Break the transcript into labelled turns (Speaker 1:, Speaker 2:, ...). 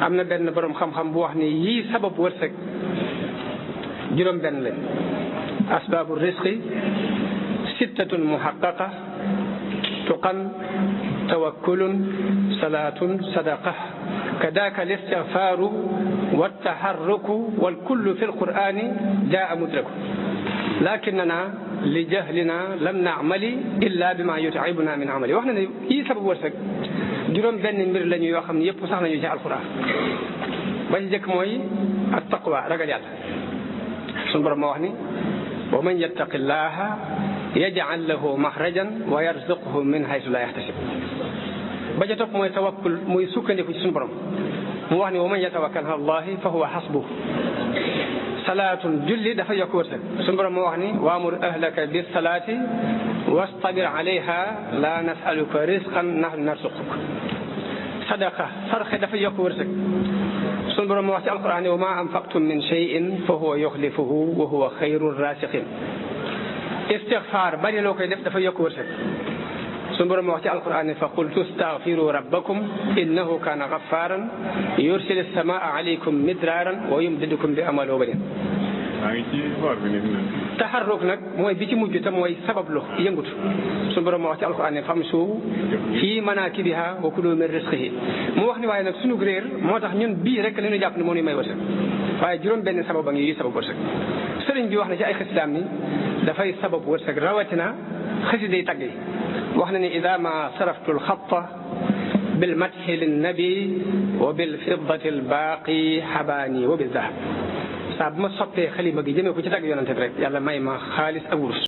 Speaker 1: am na benn borom xam-xam bu wax ni yii sabab wërsëg juróom benn lañ asbaabu risqi sittatun muhaqqaqa tuqan tawakkulun salaatun sadaqa kadaka listigfaaru waltaharruku walkullu fi lqur'ani jaa mudraku lakinana li jahlina lam naamali illa bima yut'ibuna min amali wax na ne yii sabab wërsëg juróom benn mbir lañu yoo xam ne yëpp sax nañu ci alquran ba ci jëkk mooy at taqwa ragal yàlla suñu borom moo wax ni wa man yattaqi llaha yaj'al lahu maxrajan wa yarzuqhu min haysu la yaxtasib ba ca topp mooy tawakkul muy sukkandiku ci suñu borom mu wax ni wa man yatawakkal ala allahi fa huwa hasbuh salaatun julli dafa yokk wërsëg suñu borom moo wax ni waamur ahlaka bis salaati wastabir alayha la nasaluka risqan nahnu narsuquk sadaqa sarxe dafa yokk wërsëg suñu borom moo wax ci alquran wa ma anfaqtum min shay'in fa huwa yuxlifuhu wa huwa xayru rasiqin istigfaar bari loo koy def dafa yokk wërsëg suñu borom moo wax ci alquran fa qultu astaghfiru rabbakum innahu kana ghaffaran yursilu samaa alaykum midraran wa yumdidukum bi amwalin wa banin taxarruk nag mooy bi ci mujj te mooy sabablu yëngutu suñu borom moo wax ci alquran ne famshu fii manakibiha wa kulu min rizqihi mu wax ni waaye nag suñu réer moo tax ñun bii rek la ñu jàpp ne moo ñu may wërsëg waaye juróom benn sabab a ngi yi sabab wërsëg sëriñ bi wax na ci ay xasidaam ni dafay sabab wërsëg rawatina xasiday tagg yi wax na ni ida ma saraftu alxatta bil mathi linnabi wa bil fiddati albaaqi xabaani wa bil dahab saa bu ma soppee xalima gi jëmee ko ci tagg yonante bi rek yàlla may ma xaalis ak wurus